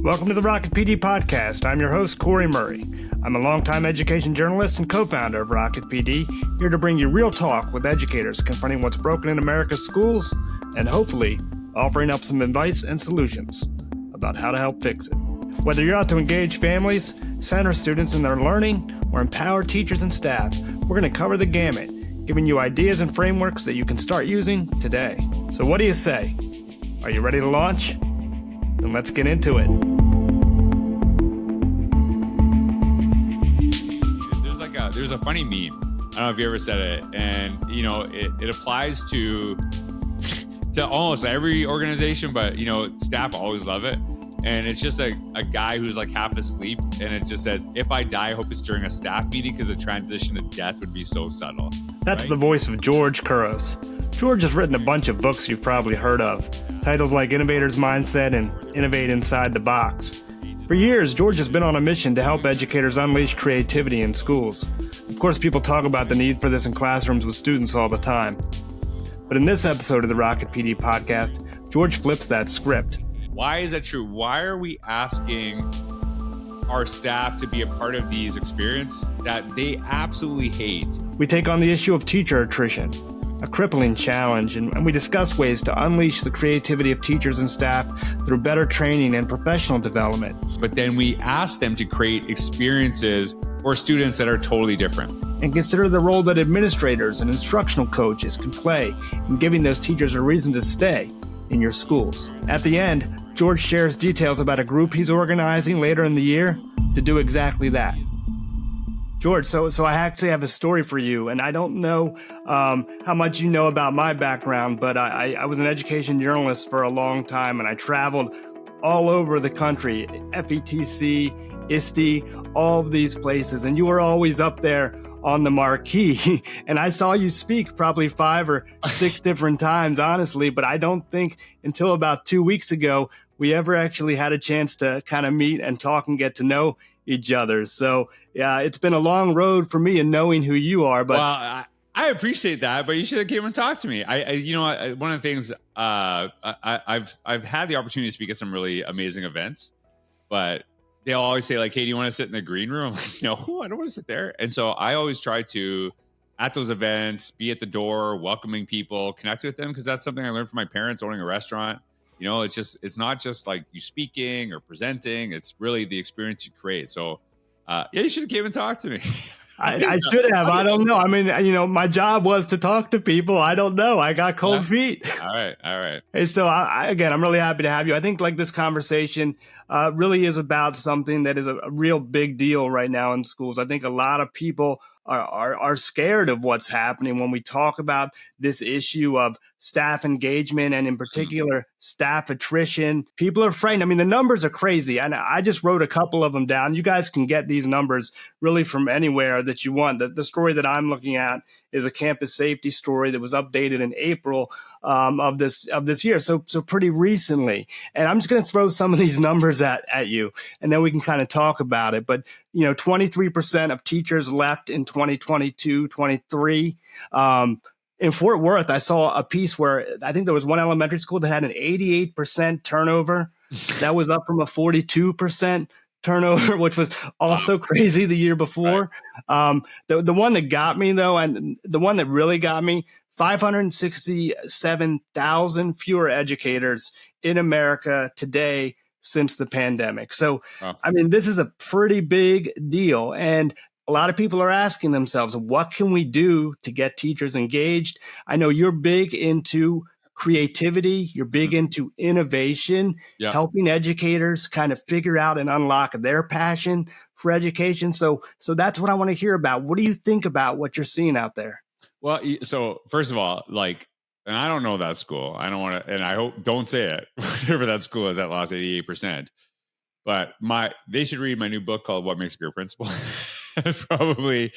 Welcome to the RocketPD podcast. I'm your host, Corey Murray. I'm a longtime education journalist and co-founder of RocketPD, here to bring you real talk with educators confronting what's broken in America's schools and hopefully offering up some advice and solutions about how to help fix it. Whether you're out to engage families, center students in their learning, or empower teachers and staff, we're going to cover the gamut, giving you ideas and frameworks that you can start using today. So what do you say? Are you ready to launch? Then let's get into it. There's a funny meme. I don't know if you ever said it, and it applies to almost every organization, but staff always love it. And it's just a guy who's like half asleep, and it just says, "If I die, I hope it's during a staff meeting because the transition to death would be so subtle." That's right? The voice of George Couros. George has written a bunch of books you've probably heard of, titles like Innovator's Mindset and Innovate Inside the Box. For years, George has been on a mission to help educators unleash creativity in schools. Of course, people talk about the need for this in classrooms with students all the time. But in this episode of the RocketPD podcast, George flips that script. Why is that true? Why are we asking our staff to be a part of these experiences that they absolutely hate? We take on the issue of teacher attrition, a crippling challenge, and we discuss ways to unleash the creativity of teachers and staff through better training and professional development. But then we ask them to create experiences for students that are totally different. And consider the role that administrators and instructional coaches can play in giving those teachers a reason to stay in your schools. At the end, George shares details about a group he's organizing later in the year to do exactly that. George, so I actually have a story for you, and I don't know how much you know about my background, but I was an education journalist for a long time, and I traveled all over the country, FETC, ISTE, all of these places, and you were always up there on the marquee. And I saw you speak probably 5 or 6 different times, honestly, but I don't think until about 2 weeks ago, we ever actually had a chance to kind of meet and talk and get to know each other. So yeah, it's been a long road for me in knowing who you are. But well, I appreciate that, but you should have came and talked to me. One of the things I've had the opportunity to speak at some really amazing events, but they'll always say like, "Hey, do you want to sit in the green room?" I'm like, "No, I don't want to sit there." And so I always try to, at those events, be at the door, welcoming people, connect with them, because that's something I learned from my parents owning a restaurant. It's not just like you speaking or presenting. It's really the experience you create. So you should have came and talked to me. I should have. I don't know. I mean, my job was to talk to people. I don't know. I got cold feet. All right. Hey, so again, I'm really happy to have you. I think like this conversation really is about something that is a real big deal right now in schools. I think a lot of people are scared of what's happening when we talk about this issue of staff engagement and in particular staff attrition. People are frightened. I mean, the numbers are crazy. And I just wrote a couple of them down. You guys can get these numbers really from anywhere that you want. The story that I'm looking at is a campus safety story that was updated in April of this year. So pretty recently. And I'm just going to throw some of these numbers at you, and then we can kind of talk about it. But 23% of teachers left in 2022, 23. In Fort Worth, I saw a piece where I think there was one elementary school that had an 88% turnover. That was up from a 42% turnover, which was also crazy the year before. Right. The one that got me, though, and the one that really got me, 567,000 fewer educators in America today since the pandemic. So, I mean, this is a pretty big deal. And a lot of people are asking themselves, what can we do to get teachers engaged? I know you're big into creativity. You're big into innovation, helping educators kind of figure out and unlock their passion for education. So that's what I want to hear about. What do you think about what you're seeing out there? Well, so first of all, and I don't know that school. I don't want to, and I hope don't say it, whatever that school is that lost 88%. But they should read my new book called What Makes a Great Principal. It's probably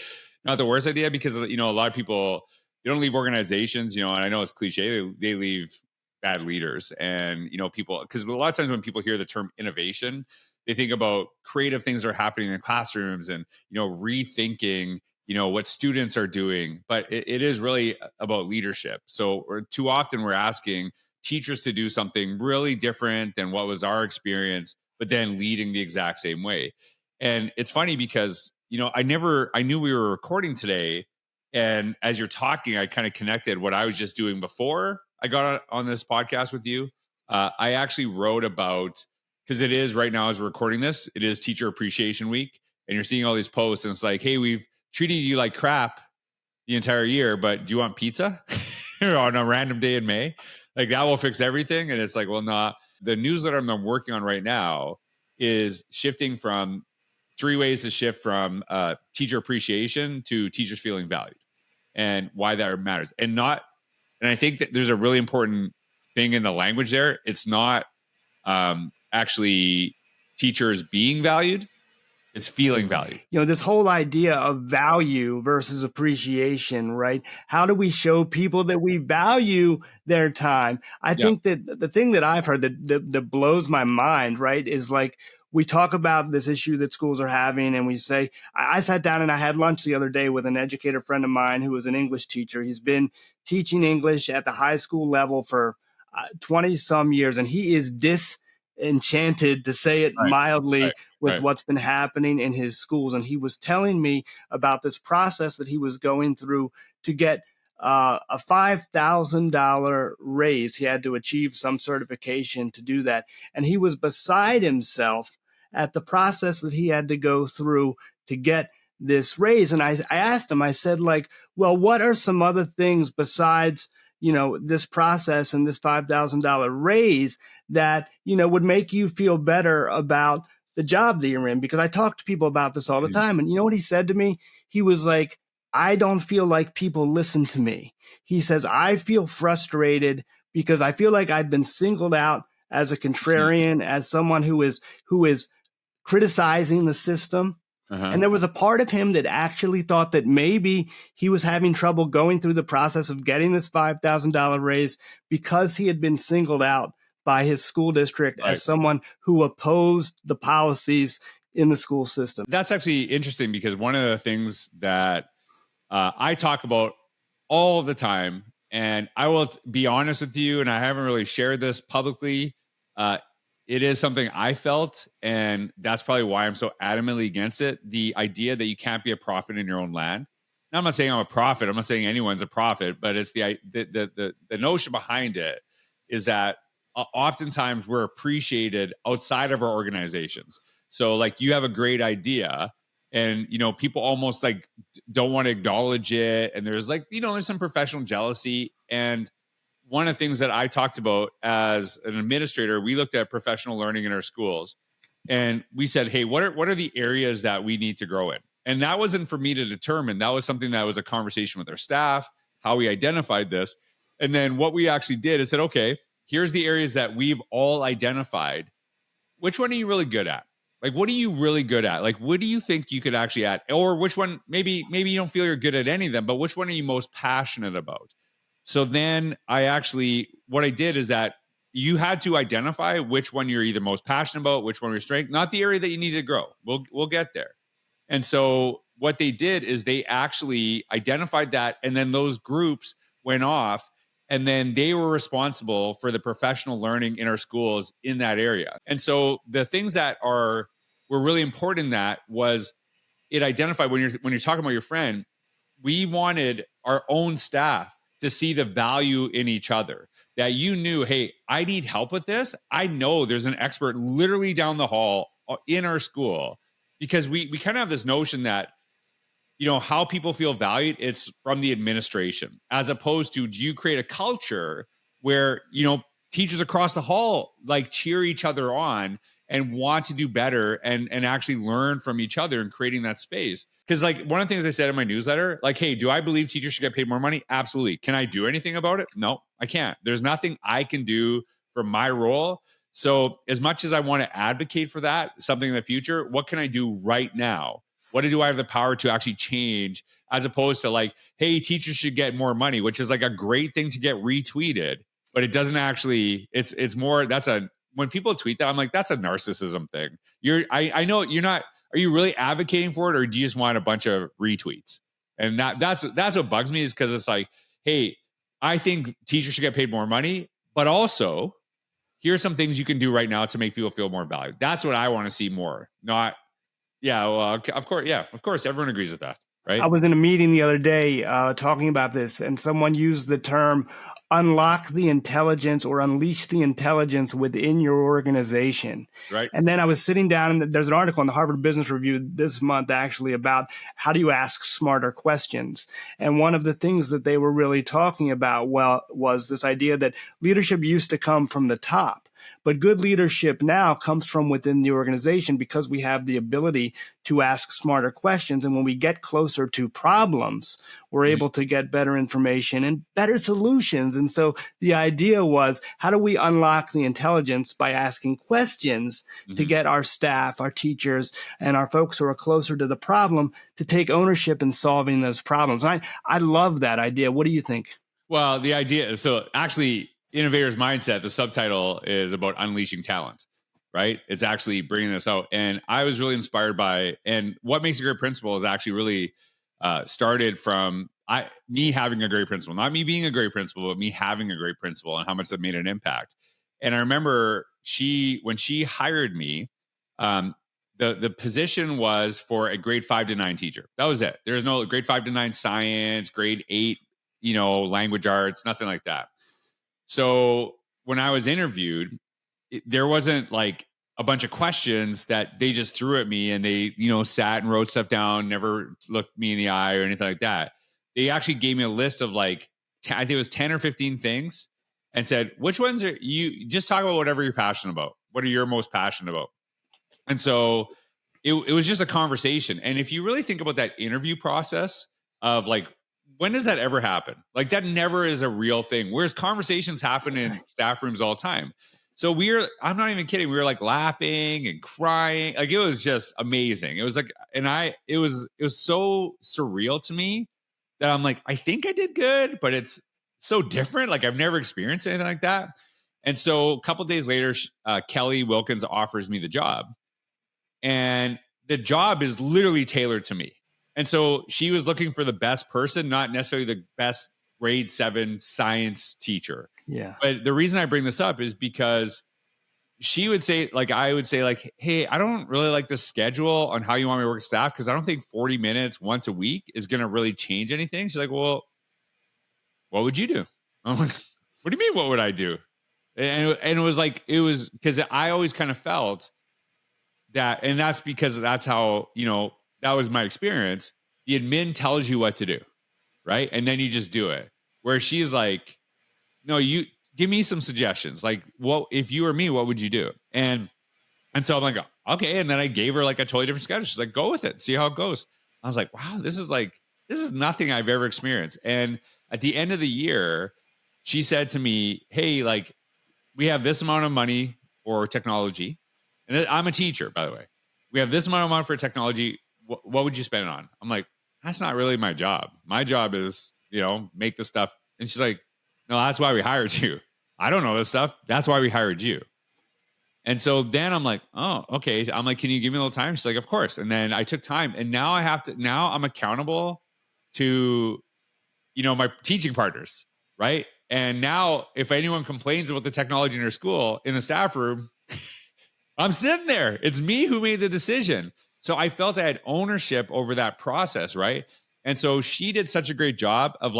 not the worst idea because, a lot of people, they don't leave organizations, and I know it's cliche, they leave bad leaders and, people, because a lot of times when people hear the term innovation, they think about creative things that are happening in classrooms and, rethinking, what students are doing, but it is really about leadership. So too often we're asking teachers to do something really different than what was our experience, but then leading the exact same way. And it's funny because, I knew we were recording today. And as you're talking, I kind of connected what I was just doing before I got on this podcast with you. I actually wrote about, because it is right now as we're recording this, it is Teacher Appreciation Week. And you're seeing all these posts and it's like, hey, we've treated you like crap the entire year, but do you want pizza on a random day in May? Like that will fix everything. And it's like, well, nah. The newsletter I'm working on right now is shifting from 3 ways to shift from teacher appreciation to teachers feeling valued and why that matters. And I think that there's a really important thing in the language there. It's not actually teachers being valued. It's feeling valued. This whole idea of value versus appreciation, right? How do we show people that we value their time? I think that the thing that I've heard that blows my mind, right, is like we talk about this issue that schools are having and we say, I sat down and I had lunch the other day with an educator friend of mine who was an English teacher. He's been teaching English at the high school level for 20 some years, and he is disenchanted, to say it mildly, with what's been happening in his schools. And he was telling me about this process that he was going through to get a $5,000 raise. He had to achieve some certification to do that. And he was beside himself at the process that he had to go through to get this raise. And I asked him, I said, like, well, what are some other things besides, this process and this $5,000 raise that, would make you feel better about the job that you're in? Because I talk to people about this all the time. And you know what he said to me? He was like, I don't feel like people listen to me. He says, I feel frustrated because I feel like I've been singled out as a contrarian, as someone who is criticizing the system. And there was a part of him that actually thought that maybe he was having trouble going through the process of getting this $5,000 raise because he had been singled out by his school district as someone who opposed the policies in the school system. That's actually interesting because one of the things that I talk about all the time, and I will be honest with you, and I haven't really shared this publicly, it is something I felt, and that's probably why I'm so adamantly against it. The idea that you can't be a prophet in your own land. Now, I'm not saying I'm a prophet. I'm not saying anyone's a prophet, but it's the notion behind it is that oftentimes we're appreciated outside of our organizations. So like you have a great idea and, people almost like don't want to acknowledge it. And there's like, there's some professional jealousy. And one of the things that I talked about as an administrator, we looked at professional learning in our schools and we said, hey, what are the areas that we need to grow in? And that wasn't for me to determine. That was something that was a conversation with our staff, how we identified this. And then what we actually did is said, okay, here's the areas that we've all identified. Which one are you really good at? Like, what are you really good at? Like, what do you think you could actually add? Or which one, maybe you don't feel you're good at any of them, but which one are you most passionate about? So then what I did is that you had to identify which one you're either most passionate about, which one you're strength, not the area that you need to grow. We'll get there. And so what they did is they actually identified that. And then those groups went off and then they were responsible for the professional learning in our schools in that area. And so the things that were really important in that was it identified when you're talking about your friend, we wanted our own staff to see the value in each other, that you knew, hey, I need help with this. I know there's an expert literally down the hall in our school, because we kind of have this notion that, how people feel valued, it's from the administration, as opposed to, do you create a culture where, teachers across the hall like cheer each other on and want to do better and actually learn from each other and creating that space. Because like one of the things I said in my newsletter, like, hey, do I believe teachers should get paid more money? Absolutely. Can I do anything about it? No, I can't. There's nothing I can do for my role. So as much as I want to advocate for that, something in the future, what can I do right now? What do I have the power to actually change, as opposed to like, hey, teachers should get more money, which is like a great thing to get retweeted, but it doesn't actually, it's more, when people tweet that, I'm like, that's a narcissism thing. I know you're not, are you really advocating for it, or do you just want a bunch of retweets? And that's what bugs me, is because it's like, hey, I think teachers should get paid more money, but also here's some things you can do right now to make people feel more valued. That's what I want to see more. Not, yeah, well, of course, yeah, of course, everyone agrees with that, right? I was in a meeting the other day talking about this, and someone used the term unlock the intelligence or unleash the intelligence within your organization. Right. And then I was sitting down, and there's an article in the Harvard Business Review this month actually about how do you ask smarter questions. And one of the things that they were really talking about was this idea that leadership used to come from the top. But good leadership now comes from within the organization because we have the ability to ask smarter questions. And when we get closer to problems, we're able to get better information and better solutions. And so the idea was, how do we unlock the intelligence by asking questions to get our staff, our teachers, and our folks who are closer to the problem to take ownership in solving those problems? I love that idea. What do you think? Well, the idea, so actually, Innovator's Mindset, the subtitle is about unleashing talent, right? It's actually bringing this out. And I was really inspired by, and what makes a great principal is actually really started from me having a great principal, not me being a great principal, but me having a great principal and how much that made an impact. And I remember when she hired me, the position was for a grade 5 to 9 teacher. That was it. There's no grade 5 to 9 science, grade 8, language arts, nothing like that. So when I was interviewed, there wasn't like a bunch of questions that they just threw at me and they, sat and wrote stuff down, never looked me in the eye or anything like that. They actually gave me a list of I think it was 10 or 15 things and said, which ones are you, just talk about whatever you're passionate about. What are you most passionate about? And so it was just a conversation. And if you really think about that interview process of when does that ever happen? That never is a real thing. Whereas conversations happen in staff rooms all the time. So I'm not even kidding. We were laughing and crying. It was just amazing. It was it was so surreal to me that I'm I think I did good, but it's so different. I've never experienced anything like that. And so a couple of days later, Kelly Wilkins offers me the job, and the job is literally tailored to me. And so she was looking for the best person, not necessarily the best grade 7 science teacher. Yeah. But the reason I bring this up is because she would say, I would say, hey, I don't really like the schedule on how you want me to work with staff because I don't think 40 minutes once a week is going to really change anything. She's like, well, what would you do? I'm like, what do you mean, what would I do? And it was because I always kind of felt that, and that's because that's how, that was my experience. The admin tells you what to do, right? And then you just do it. Where she's like, no, you give me some suggestions. What if you were me, what would you do? And so I'm like, okay. And then I gave her a totally different schedule. She's like, go with it, see how it goes. I was like, wow, this is nothing I've ever experienced. And at the end of the year, she said to me, hey, we have this amount of money for technology. And I'm a teacher, by the way. We have this amount of money for technology. What would you spend it on? I'm like, that's not really my job. My job is, make the stuff. And she's like, no, that's why we hired you. I don't know this stuff. That's why we hired you. And so then I'm like, oh, okay. I'm like, can you give me a little time? She's like, of course. And then I took time, and now I'm accountable to, my teaching partners. Right. And now if anyone complains about the technology in her school in the staff room, I'm sitting there. It's me who made the decision. So I felt I had ownership over that process, right? And so she did such a great job of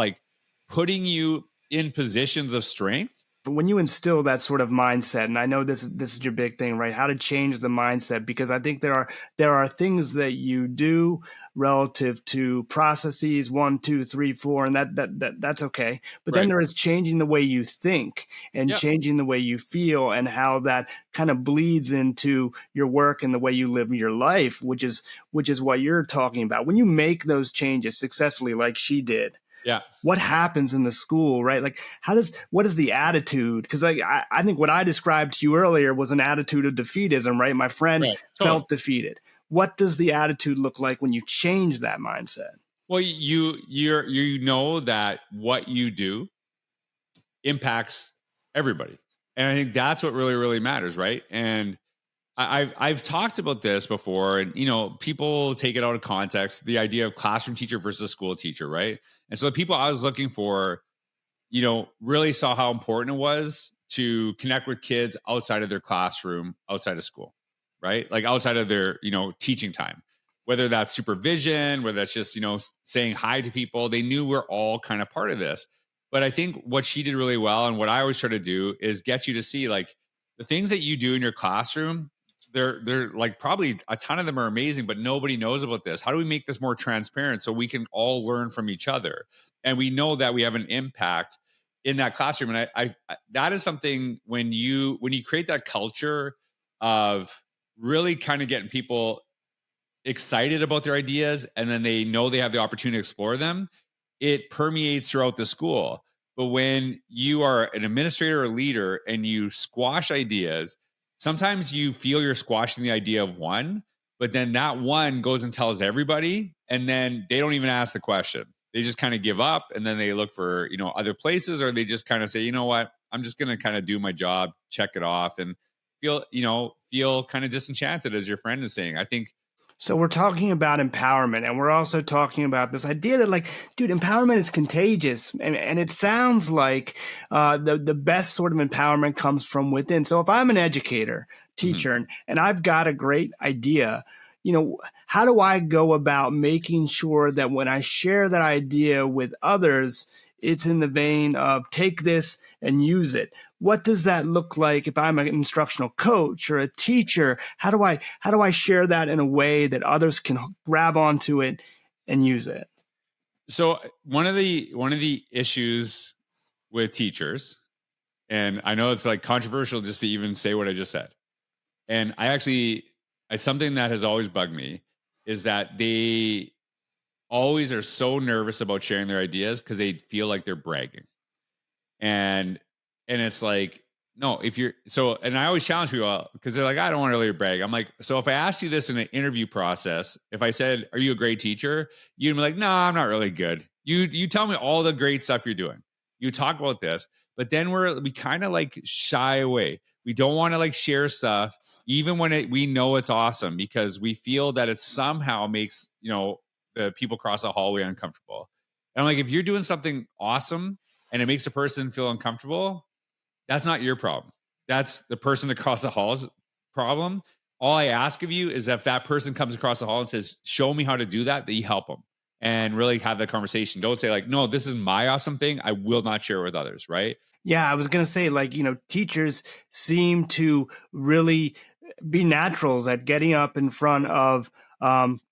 putting you in positions of strength. When you instill that sort of mindset, and I know this is your big thing, right? How to change the mindset, because I think there are things that you do relative to processes 1, 2, 3, 4, and that's okay. But then there is changing the way you think and changing the way you feel, and how that kind of bleeds into your work and the way you live your life, which is what you're talking about. When you make those changes successfully, like she did. Yeah. What happens in the school, right? What is the attitude? Because I think what I described to you earlier was an attitude of defeatism, right? My friend felt defeated. What does the attitude look like when you change that mindset? Well, you know that what you do impacts everybody. And I think that's what really, really matters, right? And I've talked about this before, and people take it out of context, the idea of classroom teacher versus school teacher, right? And so the people I was looking for, really saw how important it was to connect with kids outside of their classroom, outside of school, right? Like outside of their, teaching time, whether that's supervision, whether that's just, saying hi to people. They knew we're all kind of part of this. But I think what she did really well, and what I always try to do, is get you to see like the things that you do in your classroom. They're like probably a ton of them are amazing, but nobody knows about this. How do we make this more transparent so we can all learn from each other? And we know that we have an impact in that classroom. And I that is something when you create that culture of really kind of getting people excited about their ideas, and then they know they have the opportunity to explore them, it permeates throughout the school. But when you are an administrator or leader and you squash ideas, sometimes you feel you're squashing the idea of one, but then that one goes and tells everybody, and then they don't even ask the question. They just kind of give up, and then they look for, other places, or they just kind of say, you know what, I'm just going to kind of do my job, check it off, and feel kind of disenchanted, as your friend is saying. I think. So we're talking about empowerment, and we're also talking about this idea that, like, dude, empowerment is contagious, and it sounds like the best sort of empowerment comes from within. So if I'm an educator, teacher, and I've got a great idea, how do I go about making sure that when I share that idea with others, it's in the vein of take this and use it? What does that look like if I'm an instructional coach or a teacher? How do I share that in a way that others can grab onto it and use it? So one of the issues with teachers, and I know it's like controversial just to even say what I just said, and it's something that has always bugged me, is that they always are so nervous about sharing their ideas because they feel like they're bragging. And it's like, no, and I always challenge people because they're like, I don't want to really brag. I'm like, so if I asked you this in an interview process, if I said, are you a great teacher? You'd be like, no, I'm not really good. You tell me all the great stuff you're doing. You talk about this, but then we kind of like shy away. We don't want to like share stuff, even when we know it's awesome, because we feel that it somehow makes, the people across the hallway uncomfortable. And I'm like, if you're doing something awesome and it makes a person feel uncomfortable, that's not your problem. That's the person across the hall's problem. All I ask of you is if that person comes across the hall and says, show me how to do that you help them and really have that conversation. Don't say like, no, this is my awesome thing, I will not share it with others, right? Yeah, I was going to say, like, teachers seem to really be naturals at getting up in front of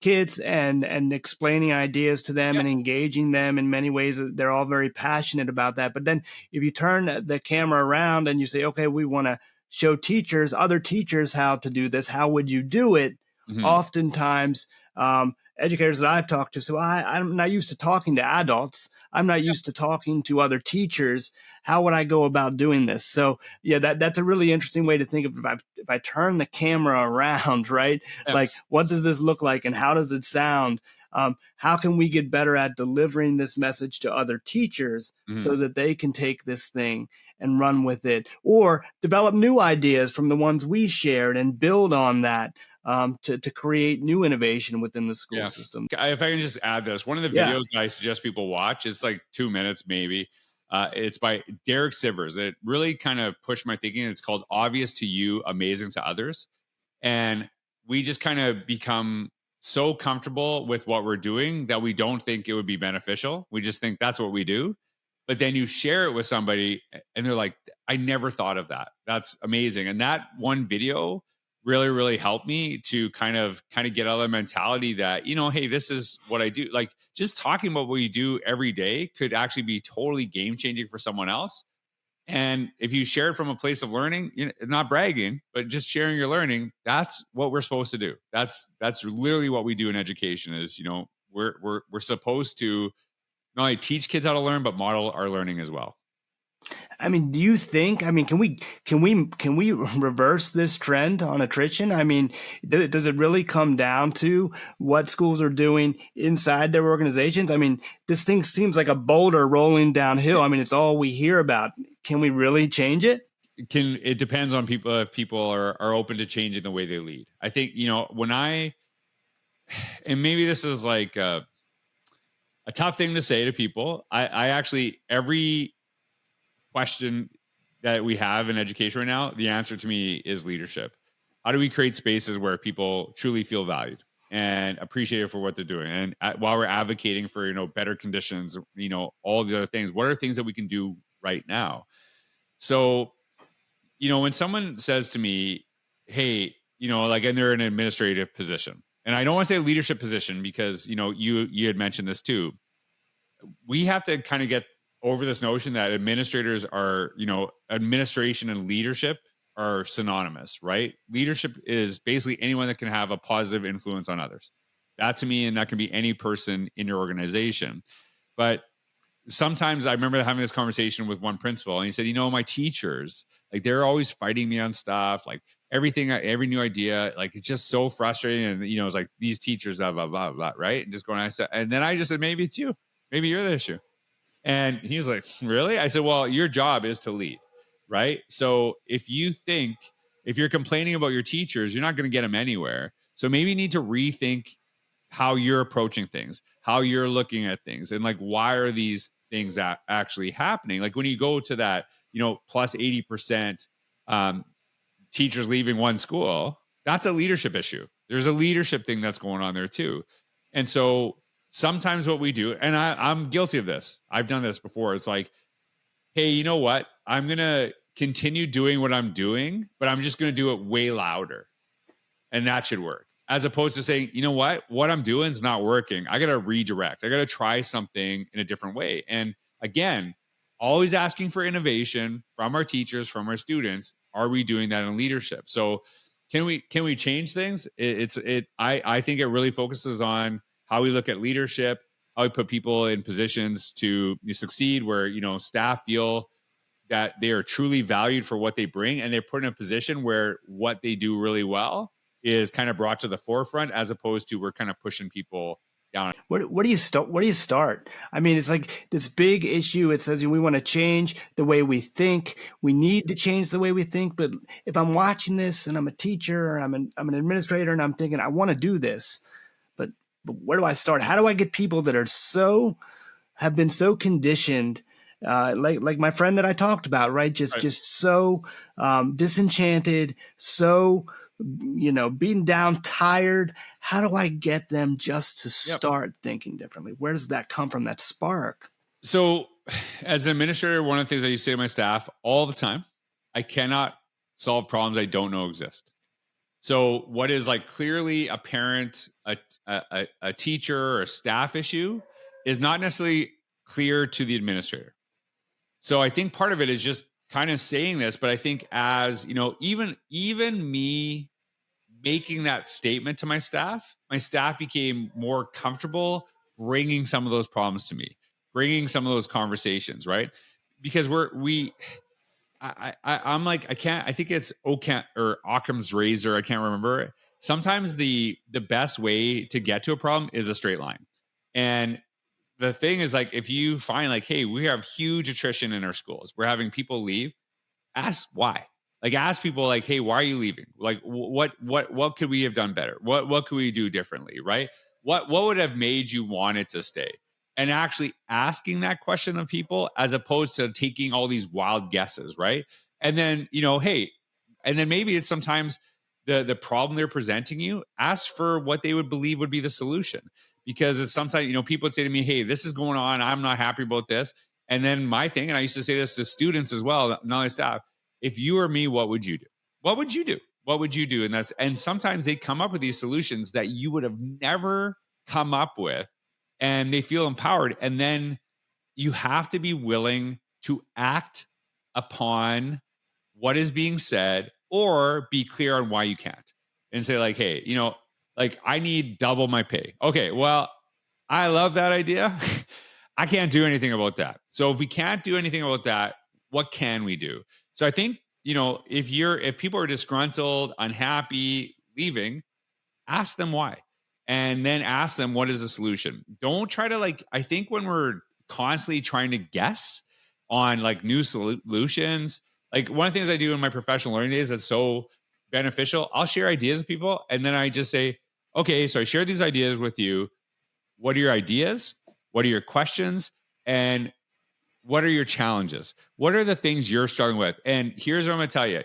kids and explaining ideas to them and engaging them in many ways. They're all very passionate about that. But then if you turn the camera around and you say, okay, we want to show other teachers how to do this, how would you do it? Oftentimes, educators that I've talked to, so I'm not used to talking to adults. I'm not used to talking to other teachers. How would I go about doing this? So yeah, that's a really interesting way to think of it. If I turn the camera around, right? Like, what does this look like and how does it sound? How can we get better at delivering this message to other teachers so that they can take this thing and run with it, or develop new ideas from the ones we shared and build on that to create new innovation within the school system? If I can just add this, one of the videos I suggest people watch, it's like 2 minutes maybe. It's by Derek Sivers. It really kind of pushed my thinking. It's called Obvious to You, Amazing to Others. And we just kind of become so comfortable with what we're doing that we don't think it would be beneficial. We just think that's what we do. But then you share it with somebody and they're like, I never thought of that. That's amazing. And that one video really, really helped me to kind of get out of the mentality that, hey, this is what I do. Like, just talking about what you do every day could actually be totally game changing for someone else. And if you share it from a place of learning, not bragging, but just sharing your learning, that's what we're supposed to do. That's literally what we do in education is, we're supposed to not only teach kids how to learn, but model our learning as well. I mean, do you think, can we reverse this trend on attrition? I mean, does it really come down to what schools are doing inside their organizations? I mean, this thing seems like a boulder rolling downhill. I mean, it's all we hear about. Can we really change it? It depends on people, if people are open to changing the way they lead. I think, and maybe this is like a tough thing to say to people. I actually, every question that we have in education right now, the answer to me is leadership. How do we create spaces where people truly feel valued and appreciated for what they're doing? And while we're advocating for, better conditions, all the other things, what are things that we can do right now? So, when someone says to me, hey, like, and they're in an administrative position, and I don't want to say leadership position because, you had mentioned this too. We have to kind of get over this notion that administrators are, administration and leadership are synonymous, right? Leadership is basically anyone that can have a positive influence on others. That to me, and that can be any person in your organization. But sometimes I remember having this conversation with one principal, and he said, my teachers, like, they're always fighting me on stuff, like everything, every new idea, like, it's just so frustrating. And, it's like these teachers, blah, blah, blah, blah, right? And just going, and then I just said, maybe it's you. Maybe you're the issue. And he's like, really? I said, well, your job is to lead, right? So if you're complaining about your teachers, you're not going to get them anywhere. So maybe you need to rethink how you're approaching things, how you're looking at things, and like, why are these things actually happening? Like when you go to that, plus 80% teachers leaving one school, that's a leadership issue. There's a leadership thing that's going on there too. And so sometimes what we do, and I'm guilty of this, I've done this before. It's like, hey, you know what? I'm going to continue doing what I'm doing, but I'm just going to do it way louder. And that should work. As opposed to saying, you know what I'm doing is not working. I got to redirect. I got to try something in a different way. And again, always asking for innovation from our teachers, from our students. Are we doing that in leadership? So can we change things? I think it really focuses on how we look at leadership, how we put people in positions to succeed, where, staff feel that they are truly valued for what they bring, and they're put in a position where what they do really well is kind of brought to the forefront, as opposed to we're kind of pushing people down. Where do you start? Where do you start? I mean, it's like this big issue. It says we want to change the way we think. We need to change the way we think. But if I'm watching this and I'm a teacher or I'm an administrator and I'm thinking, I want to do this, but where do I start? How do I get people that have been so conditioned, like my friend that I talked about, right? Just so disenchanted, so beaten down, tired. How do I get them just to start thinking differently? Where does that come from, that spark? So as an administrator, one of the things I used to say to my staff all the time, I cannot solve problems I don't know exist. So what is like clearly apparent, a teacher or a staff issue, is not necessarily clear to the administrator. So I think part of it is just kind of saying this, but I think as, even me making that statement to my staff became more comfortable bringing some of those problems to me, bringing some of those conversations, right? Because I'm like, I think it's Occam's razor. I can't remember. Sometimes the best way to get to a problem is a straight line. And the thing is, like, if you find like, hey, we have huge attrition in our schools, we're having people leave, ask why. Like, ask people like, hey, why are you leaving? Like, what could we have done better? What could we do differently? Right? What would have made you want it to stay? And actually asking that question of people, as opposed to taking all these wild guesses, right? And then, hey, and then maybe it's sometimes the problem they're presenting you, ask for what they would believe would be the solution. Because it's sometimes, people would say to me, hey, this is going on, I'm not happy about this. And then my thing, and I used to say this to students as well, not only staff, if you were me, what would you do? What would you do? What would you do? And sometimes they come up with these solutions that you would have never come up with, and they feel empowered. And then you have to be willing to act upon what is being said, or be clear on why you can't, and say like, hey, like, I need double my pay. Okay, well, I love that idea. I can't do anything about that. So if we can't do anything about that, what can we do? So I think, if people are disgruntled, unhappy, leaving, ask them why. And then ask them, what is the solution? Don't try to, like, I think when we're constantly trying to guess on like new solutions, like one of the things I do in my professional learning days that's so beneficial, I'll share ideas with people. And then I just say, okay, so I share these ideas with you. What are your ideas? What are your questions? And what are your challenges? What are the things you're struggling with? And here's what I'm going to tell you.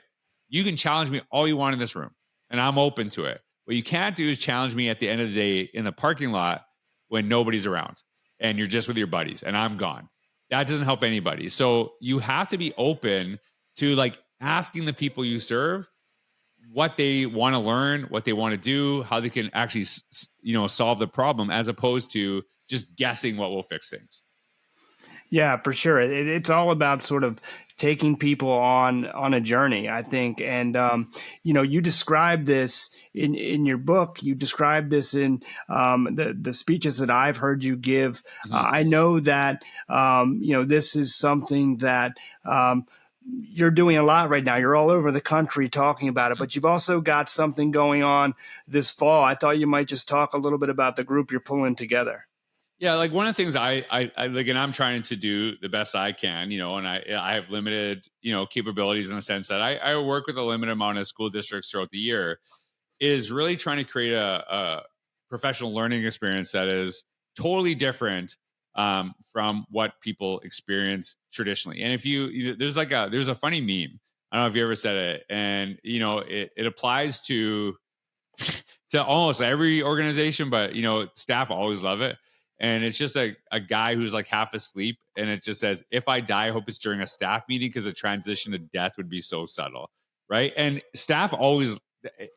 You can challenge me all you want in this room, and I'm open to it. What you can't do is challenge me at the end of the day in the parking lot when nobody's around and you're just with your buddies and I'm gone. That doesn't help anybody. So you have to be open to like asking the people you serve what they want to learn, what they want to do, how they can actually, solve the problem, as opposed to just guessing what will fix things. Yeah, for sure. It's all about sort of taking people on a journey, I think. And you describe this in your book. You describe this in the speeches that I've heard you give. I know that this is something that. You're doing a lot right now. You're all over the country talking about it, but you've also got something going on this fall. I thought you might just talk a little bit about the group you're pulling together. Yeah, like one of the things I like, and I'm trying to do the best I can, and I have limited, capabilities in the sense that I work with a limited amount of school districts throughout the year, is really trying to create a professional learning experience that is totally different from what people experience traditionally. And if there's a funny meme. I don't know if you ever said it, and it applies to to almost every organization, but staff always love it. And it's just a guy who's like half asleep, and it just says, "If I die, I hope it's during a staff meeting because the transition to death would be so subtle." Right. And staff always,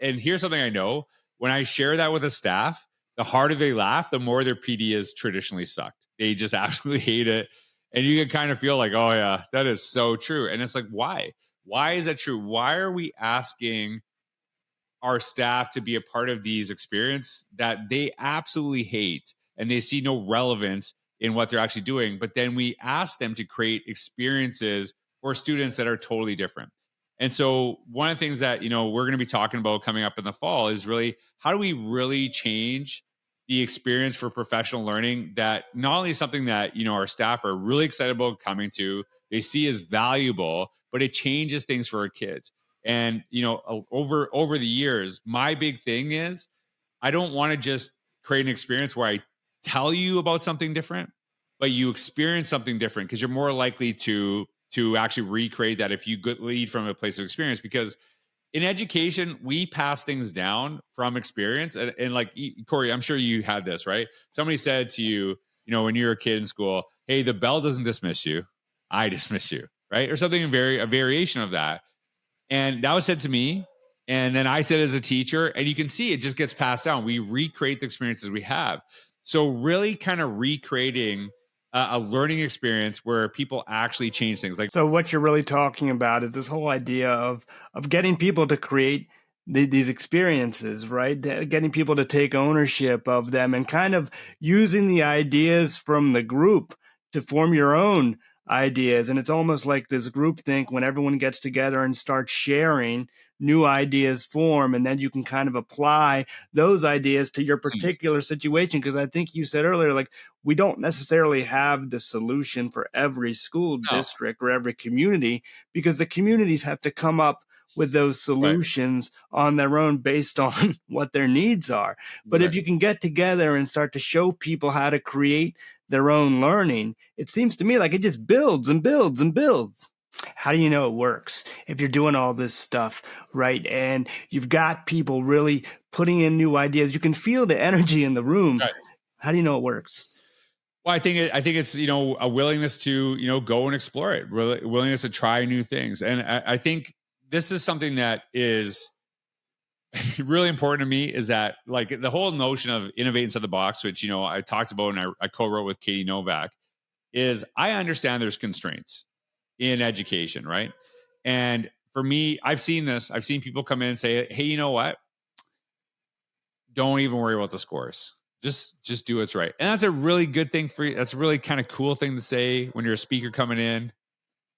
and here's something I know: when I share that with a staff, the harder they laugh, the more their PD is traditionally sucked. They just absolutely hate it. And you can kind of feel like, oh yeah, that is so true. And it's like, why? Why is that true? Why are we asking our staff to be a part of these experiences that they absolutely hate and they see no relevance in what they're actually doing? But then we ask them to create experiences for students that are totally different. And so one of the things that, we're going to be talking about coming up in the fall is really, how do we really change the experience for professional learning that not only is something that, our staff are really excited about coming to, they see as valuable, but it changes things for our kids. And, over the years, my big thing is I don't want to just create an experience where I tell you about something different, but you experience something different, because you're more likely to actually recreate that if you lead from a place of experience. Because in education, we pass things down from experience. And like, Corey, I'm sure you had this, right? Somebody said to you, when you were a kid in school, "Hey, the bell doesn't dismiss you, I dismiss you," right? Or something, a variation of that. And that was said to me. And then I said as a teacher, and you can see it just gets passed down. We recreate the experiences we have. So really kind of recreating a learning experience where people actually change things. Like, so what you're really talking about is this whole idea of getting people to create these experiences, right? Getting people to take ownership of them and kind of using the ideas from the group to form your own ideas. And it's almost like this group think when everyone gets together and starts sharing, new ideas form, and then you can kind of apply those ideas to your particular situation. Because I think you said earlier, like, we don't necessarily have the solution for every school district or every community, because the communities have to come up with those solutions on their own based on what their needs are. But if you can get together and start to show people how to create their own learning, it seems to me like it just builds and builds and builds. How do you know it works if you're doing all this stuff, right? And you've got people really putting in new ideas. You can feel the energy in the room. Right. How do you know it works? Well, I think it's, a willingness to, go and explore it, willingness to try new things. And I think this is something that is really important to me, is that, like, the whole notion of innovate inside the box, which, I talked about and I co-wrote with Katie Novak, is I understand there's constraints in education, right? And for me, I've seen this. I've seen people come in and say, "Hey, you know what? Don't even worry about the scores. Just do what's right." And that's a really good thing for you. That's a really kind of cool thing to say when you're a speaker coming in,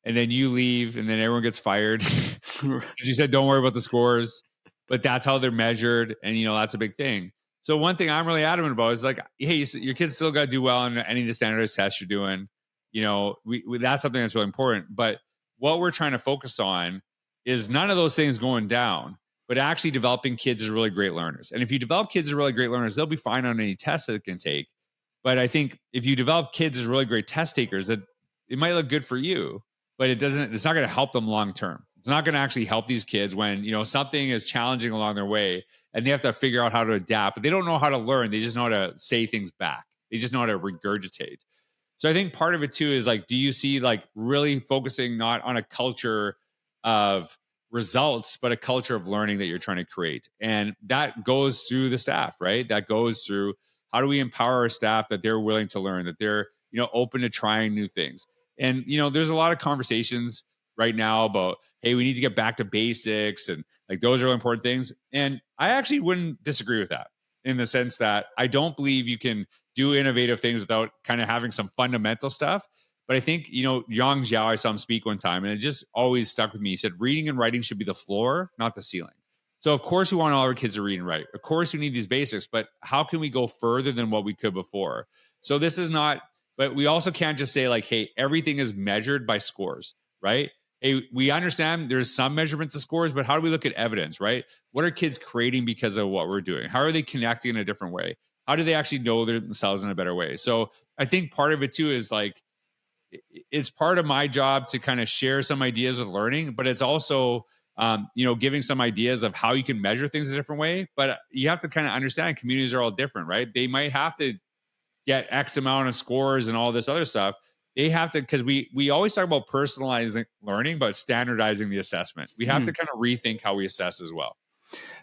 and then you leave, and then everyone gets fired because you said don't worry about the scores. But that's how they're measured, and that's a big thing. So one thing I'm really adamant about is, like, hey, your kids still got to do well on any of the standardized tests you're doing. That's something that's really important. But what we're trying to focus on is none of those things going down, but actually developing kids as really great learners. And if you develop kids as really great learners, they'll be fine on any test that they can take. But I think if you develop kids as really great test takers, that it might look good for you, but it's not going to help them long term. It's not going to actually help these kids when, something is challenging along their way and they have to figure out how to adapt, but they don't know how to learn. They just know how to say things back. They just know how to regurgitate. So I think part of it too is like, do you see like really focusing not on a culture of results, but a culture of learning that you're trying to create? And that goes through the staff, right? That goes through, how do we empower our staff that they're willing to learn, that they're, open to trying new things? And, there's a lot of conversations right now about, hey, we need to get back to basics. And like, those are really important things. And I actually wouldn't disagree with that, in the sense that I don't believe you can do innovative things without kind of having some fundamental stuff. But I think, Yang Zhao, I saw him speak one time, and it just always stuck with me. He said, reading and writing should be the floor, not the ceiling. So of course we want all our kids to read and write. Of course we need these basics, but how can we go further than what we could before? So this is not, but we also can't just say like, hey, everything is measured by scores, right? Hey, we understand there's some measurements of scores, but how do we look at evidence, right? What are kids creating because of what we're doing? How are they connecting in a different way? How do they actually know themselves in a better way? So I think part of it too is like, it's part of my job to kind of share some ideas with learning, but it's also, giving some ideas of how you can measure things a different way. But you have to kind of understand communities are all different, right? They might have to get X amount of scores and all this other stuff. They have to, because we always talk about personalizing learning, but standardizing the assessment. We have to kind of rethink how we assess as well.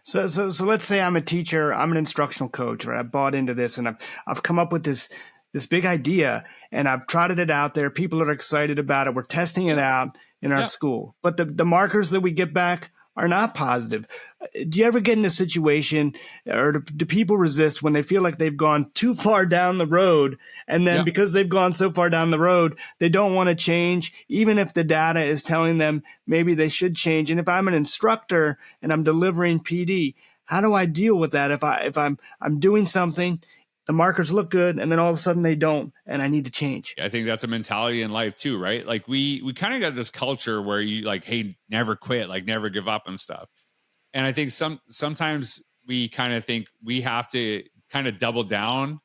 So let's say I'm a teacher, I'm an instructional coach, right? I bought into this and I've come up with this big idea and I've trotted it out there. People are excited about it. We're testing it out in our school, but the markers that we get back are not positive. Do you ever get in a situation, or do people resist when they feel like they've gone too far down the road, and then because they've gone so far down the road, they don't want to change, even if the data is telling them maybe they should change? And if I'm an instructor and I'm delivering PD, how do I deal with that if I'm doing something, the markers look good, and then all of a sudden they don't, and I need to change? I think that's a mentality in life too, right? Like we kind of got this culture where you like, hey, never quit, like never give up and stuff. And I think sometimes we kind of think we have to kind of double down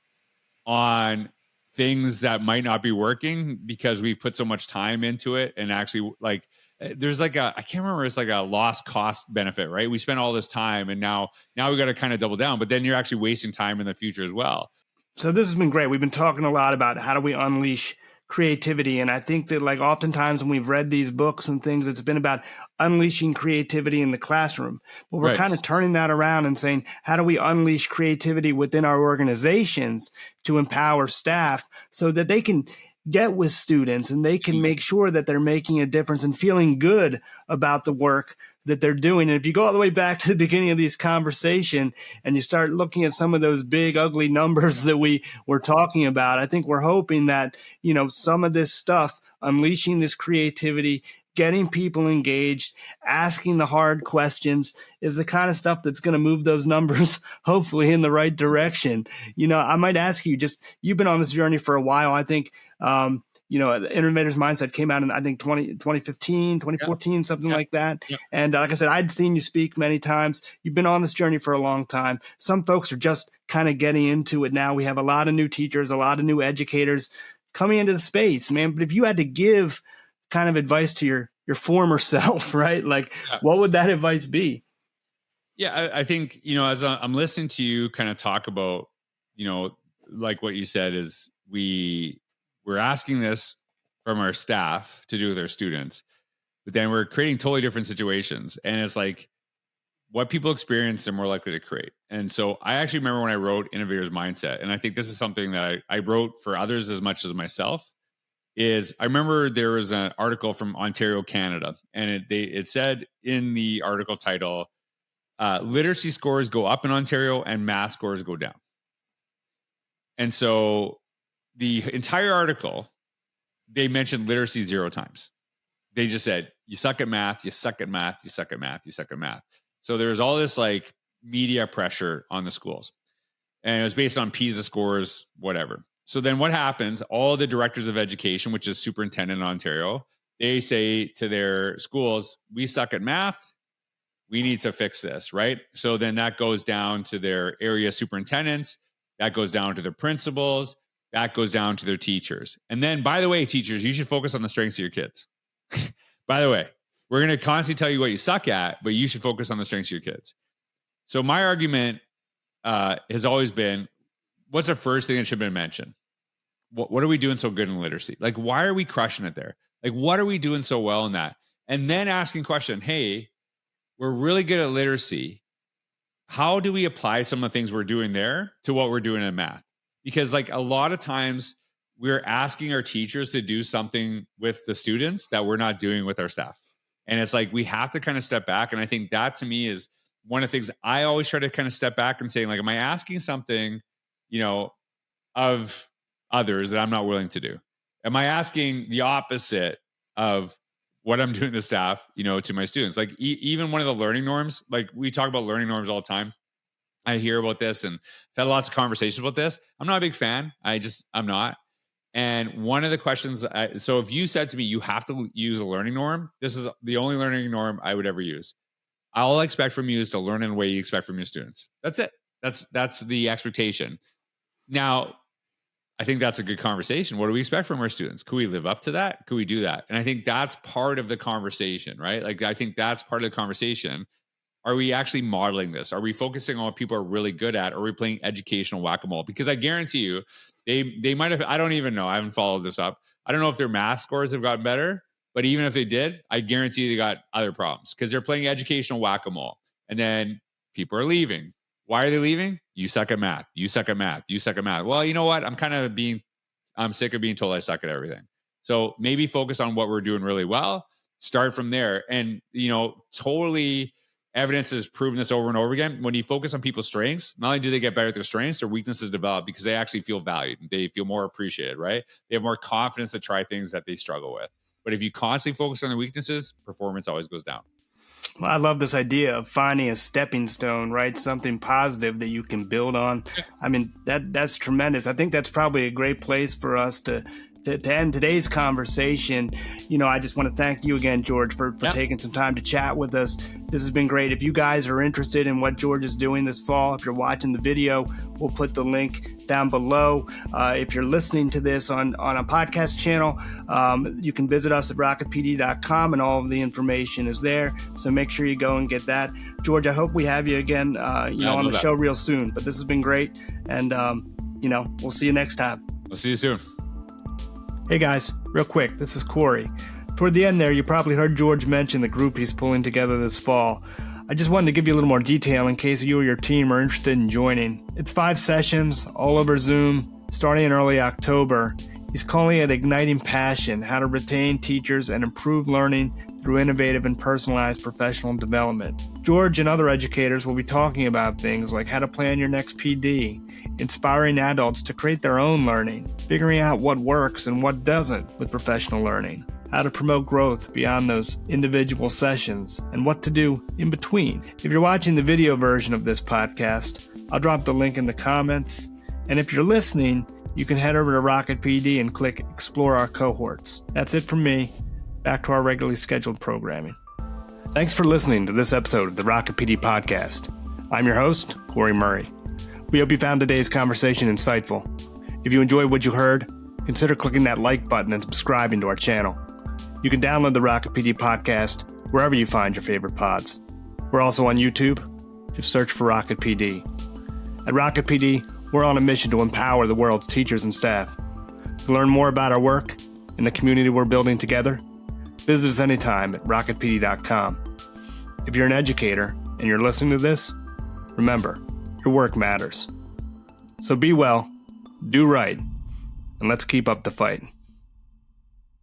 on things that might not be working because we put so much time into it. And actually, like, there's like I can't remember, it's like a lost cost benefit, right? We spent all this time and now we got to kind of double down, but then you're actually wasting time in the future as well. So this has been great. We've been talking a lot about how do we unleash creativity. And I think that like oftentimes when we've read these books and things, it's been about unleashing creativity in the classroom. But we're kind of turning that around and saying, how do we unleash creativity within our organizations to empower staff so that they can get with students and they can make sure that they're making a difference and feeling good about the work that they're doing? And if you go all the way back to the beginning of this conversation and you start looking at some of those big, ugly numbers that we were talking about, I think we're hoping that, some of this stuff, unleashing this creativity, getting people engaged, asking the hard questions is the kind of stuff that's going to move those numbers, hopefully, in the right direction. I might ask you, you've been on this journey for a while. I think, the Innovator's Mindset came out in, I think, 2015, 2014, something like that. Yeah. And like I said, I'd seen you speak many times. You've been on this journey for a long time. Some folks are just kind of getting into it now. We have a lot of new teachers, a lot of new educators coming into the space, man. But if you had to give kind of advice to your former self, right? Like, what would that advice be? Yeah, I think, as I'm listening to you kind of talk about, like what you said is we're asking this from our staff to do with our students, but then we're creating totally different situations. And it's like what people experience, they're more likely to create. And so I actually remember when I wrote Innovator's Mindset, and I think this is something that I wrote for others as much as myself, is I remember there was an article from Ontario, Canada, and it said in the article title, literacy scores go up in Ontario and math scores go down. And so the entire article, they mentioned literacy 0 times. They just said, you suck at math, you suck at math, you suck at math, you suck at math. So there's all this like media pressure on the schools. And it was based on PISA scores, whatever. So then what happens? All the directors of education, which is superintendent in Ontario, they say to their schools, we suck at math. We need to fix this, right? So then that goes down to their area superintendents. That goes down to the principals. that goes down to their teachers. And then, by the way, teachers, you should focus on the strengths of your kids. By the way, we're going to constantly tell you what you suck at, but you should focus on the strengths of your kids. So my argument has always been, what's the first thing that should have been mentioned? What are we doing so good in literacy? Like, why are we crushing it there? Like, what are we doing so well in that? And then asking question, hey, we're really good at literacy. How do we apply some of the things we're doing there to what we're doing in math? Because like a lot of times we're asking our teachers to do something with the students that we're not doing with our staff. And it's like, we have to kind of step back. And I think that to me is one of the things I always try to kind of step back and say, like, am I asking something, of others that I'm not willing to do? Am I asking the opposite of what I'm doing to staff, to my students? Like even one of the learning norms, like we talk about learning norms all the time. I hear about this and I've had lots of conversations about this. I'm not a big fan. I'm not. And one of the questions, so if you said to me, you have to use a learning norm, this is the only learning norm I would ever use. All I expect from you is to learn in the way you expect from your students. That's it. That's the expectation. Now, I think that's a good conversation. What do we expect from our students? Could we live up to that? Could we do that? And I think that's part of the conversation, right? Like, I think that's part of the conversation. Are we actually modeling this? Are we focusing on what people are really good at? Or are we playing educational whack-a-mole? Because I guarantee you, they might have, I don't even know. I haven't followed this up. I don't know if their math scores have gotten better, but even if they did, I guarantee you they got other problems because they're playing educational whack-a-mole. And then people are leaving. Why are they leaving? You suck at math. You suck at math. You suck at math. Well, you know what? I'm sick of being told I suck at everything. So maybe focus on what we're doing really well. Start from there. And, totally evidence has proven this over and over again. When you focus on people's strengths, not only do they get better at their strengths, their weaknesses develop because they actually feel valued. They feel more appreciated, right? They have more confidence to try things that they struggle with. But if you constantly focus on their weaknesses, performance always goes down. Well, I love this idea of finding a stepping stone, right? Something positive that you can build on. I mean, that's tremendous. I think that's probably a great place for us to end today's conversation. I just want to thank you again, George, for taking some time to chat with us. This has been great. If you guys are interested in what George is doing this fall, if you're watching the video, we'll put the link down below. If you're listening to this on a podcast channel, you can visit us at RocketPD.com and all of the information is there. So make sure you go and get that. George, I hope we have you again on the show real soon. But this has been great. And, we'll see you next time. We'll see you soon. Hey guys, real quick, this is Corey. Toward the end there, you probably heard George mention the group he's pulling together this fall. I just wanted to give you a little more detail in case you or your team are interested in joining. It's 5 sessions, all over Zoom, starting in early October. He's calling it Igniting Passion, how to retain teachers and improve learning through innovative and personalized professional development. George and other educators will be talking about things like how to plan your next PD, inspiring adults to create their own learning, figuring out what works and what doesn't with professional learning, how to promote growth beyond those individual sessions, and what to do in between. If you're watching the video version of this podcast, I'll drop the link in the comments. And if you're listening, you can head over to RocketPD and click Explore Our Cohorts. That's it from me. Back to our regularly scheduled programming. Thanks for listening to this episode of the RocketPD podcast. I'm your host, Corey Murray. We hope you found today's conversation insightful. If you enjoyed what you heard, consider clicking that like button and subscribing to our channel. You can download the RocketPD podcast wherever you find your favorite pods. We're also on YouTube. Just search for RocketPD. At RocketPD, we're on a mission to empower the world's teachers and staff. To learn more about our work and the community we're building together, visit us anytime at RocketPD.com. If you're an educator and you're listening to this, remember, your work matters. So be well, do right, and let's keep up the fight.